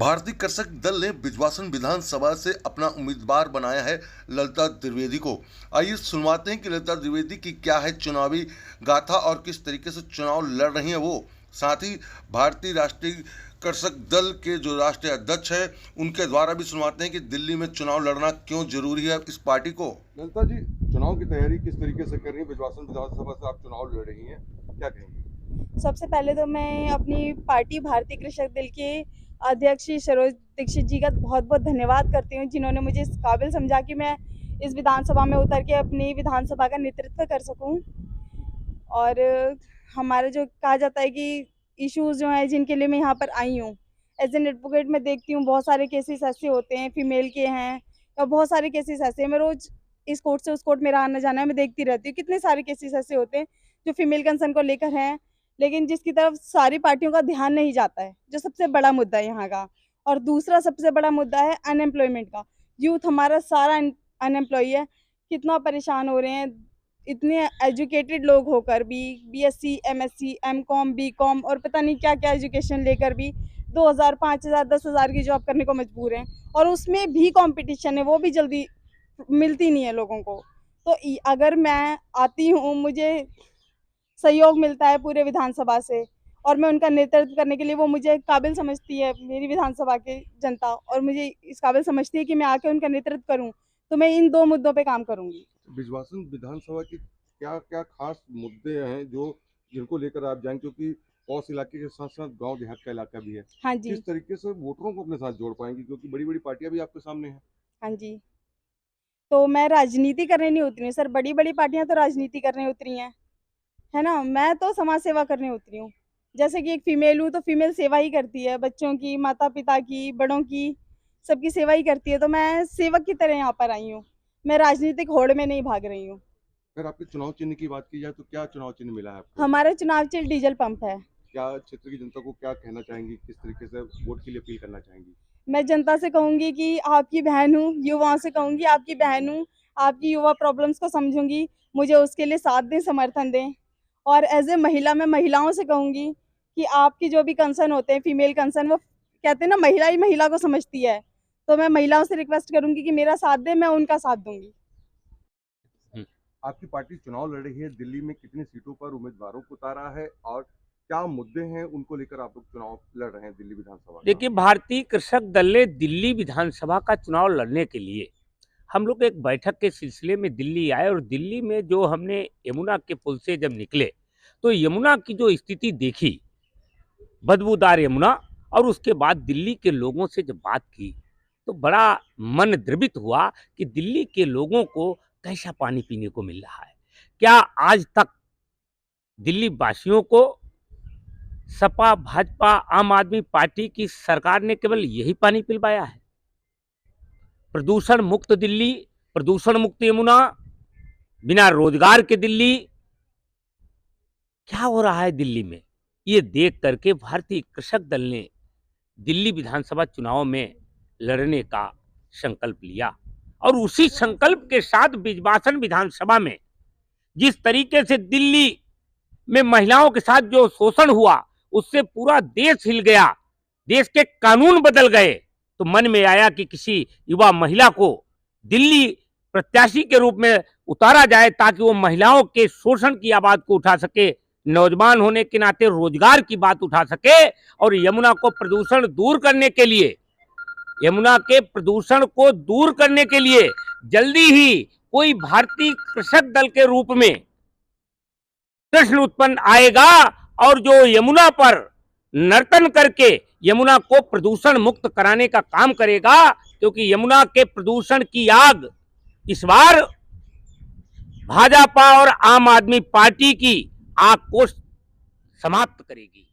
भारतीय कृषक दल ने बिजवासन विधानसभा से अपना उम्मीदवार बनाया है ललिता द्विवेदी को। आइए सुनवाते हैं कि ललिता द्विवेदी की क्या है चुनावी गाथा और किस तरीके से चुनाव लड़ रही हैं वो। साथ ही भारतीय राष्ट्रीय कृषक दल के जो राष्ट्रीय अध्यक्ष है उनके द्वारा भी सुनवाते हैं कि दिल्ली में चुनाव लड़ना क्यों जरूरी है इस पार्टी को। ललिता जी, चुनाव की तैयारी किस तरीके से कर रही है? बिजवासन विधानसभा से आप चुनाव लड़ रही हैं, क्या कहेंगी? सबसे पहले तो मैं अपनी पार्टी भारतीय कृषक दल के अध्यक्ष श्री सरोज दीक्षित जी का बहुत बहुत धन्यवाद करती हूँ, जिन्होंने मुझे इस काबिल समझा कि मैं इस विधानसभा में उतर के अपनी विधानसभा का नेतृत्व कर सकूँ। और हमारा जो कहा जाता है कि इश्यूज जो हैं जिनके लिए मैं यहाँ पर आई हूँ, एज एन एडवोकेट मैं देखती हूँ बहुत सारे केसेस ऐसे होते हैं, फीमेल के हैं और बहुत सारे केसेस ऐसे हैं। मैं रोज़ इस कोर्ट से उस कोर्ट मेरा आना जाना है, मैं देखती रहती हूँ कितने सारे केसेस ऐसे होते हैं जो फीमेल कंसर्न को लेकर हैं, लेकिन जिसकी तरफ सारी पार्टियों का ध्यान नहीं जाता है, जो सबसे बड़ा मुद्दा है यहाँ का। और दूसरा सबसे बड़ा मुद्दा है अनएम्प्लॉयमेंट का। यूथ हमारा सारा अनएम्प्लॉय है, कितना परेशान हो रहे हैं। इतने एजुकेटेड लोग होकर भी बीएससी, एमएससी, एमकॉम, बीकॉम और पता नहीं क्या क्या एजुकेशन लेकर भी 2000, 5000, 10,000 की जॉब करने को मजबूर हैं। और उसमें भी कंपटीशन है, वो भी जल्दी मिलती नहीं है लोगों को। तो अगर मैं आती हूँ, मुझे सहयोग मिलता है पूरे विधानसभा से और मैं उनका नेतृत्व करने के लिए, वो मुझे काबिल समझती है, मेरी विधानसभा की जनता, और मुझे इस काबिल समझती है कि मैं आके उनका नेतृत्व करूं, तो मैं इन 2 मुद्दों पे काम करूंगी। बिजवासन विधानसभा की क्या क्या खास मुद्दे हैं जो जिनको लेकर आप जाएंगे, क्योंकि पौष इलाके के साथ साथ गांव देहात का इलाका भी है? हाँ जी। किस तरीके से वोटरों को अपने साथ जोड़ पाएंगी, क्योंकि बड़ी बड़ी पार्टियां भी आपके सामने हैं? हाँ जी, तो मैं राजनीति करने नहीं उतरी हूँ सर, बड़ी बड़ी पार्टियां तो राजनीति करने उतरी हैं, है ना। मैं तो समाज सेवा करने उतरी हूँ। जैसे कि एक फीमेल हूँ तो फीमेल सेवा ही करती है, बच्चों की, माता पिता की, बड़ों की, सबकी सेवा ही करती है। तो मैं सेवक की तरह यहाँ पर आई हूँ, मैं राजनीतिक होड़ में नहीं भाग रही हूँ। अगर आपके चुनाव चिन्ह की बात की जाए तो क्या चुनाव चिन्ह मिला है आपको? हमारा चुनाव चिन्ह डीजल पंप है। क्या क्षेत्र की जनता को क्या कहना चाहेंगी, किस तरीके से वोट के लिए अपील करना चाहेंगी? मैं जनता से कहूँगी कि आपकी बहन हूँ, युवाओं से कहूँगी आपकी बहन हूँ, आपकी युवा प्रॉब्लम्स को समझूंगी, मुझे उसके लिए साथ दें, समर्थन दें। और एज ए महिला मैं महिलाओं से कहूँगी कि आपकी जो भी कंसर्न होते हैं, फीमेल कंसर्न, वो कहते हैं ना महिला ही महिला को समझती है, तो मैं महिलाओं से रिक्वेस्ट करूँगी कि मेरा साथ दें, मैं उनका साथ दूंगी। आपकी पार्टी चुनाव लड़ रही है, दिल्ली में कितनी सीटों पर उम्मीदवारों को उतारा है और क्या मुद्दे हैं उनको लेकर आप लोग चुनाव लड़ रहे हैं दिल्ली विधानसभा? देखिए, भारतीय कृषक दल ने दिल्ली विधानसभा का चुनाव लड़ने के लिए हम लोग एक बैठक के सिलसिले में दिल्ली आए और दिल्ली में जो हमने यमुना के पुल से जब निकले तो यमुना की जो स्थिति देखी, बदबूदार यमुना, और उसके बाद दिल्ली के लोगों से जब बात की तो बड़ा मन द्रवित हुआ कि दिल्ली के लोगों को कैसा पानी पीने को मिल रहा है। क्या आज तक दिल्ली वासियों को सपा, भाजपा, आम आदमी पार्टी की सरकार ने केवल यही पानी पिलवाया है? प्रदूषण मुक्त दिल्ली, प्रदूषण मुक्त यमुना, बिना रोजगार के दिल्ली, क्या हो रहा है दिल्ली में? ये देख करके भारतीय कृषक दल ने दिल्ली विधानसभा चुनाव में लड़ने का संकल्प लिया और उसी संकल्प के साथ बिजवासन विधानसभा में जिस तरीके से दिल्ली में महिलाओं के साथ जो शोषण हुआ उससे पूरा देश हिल गया, देश के कानून बदल गए, तो मन में आया कि किसी युवा महिला को दिल्ली प्रत्याशी के रूप में उतारा जाए ताकि वो महिलाओं के शोषण की आवाज को उठा सके, नौजवान होने के नाते रोजगार की बात उठा सके और यमुना को प्रदूषण दूर करने के लिए, यमुना के प्रदूषण को दूर करने के लिए जल्दी ही कोई भारतीय कृषक दल के रूप में प्रश्न उत्पन्न आएगा और जो यमुना पर नर्तन करके यमुना को प्रदूषण मुक्त कराने का काम करेगा, क्योंकि यमुना के प्रदूषण की आग इस बार भाजपा और आम आदमी पार्टी की आग को समाप्त करेगी।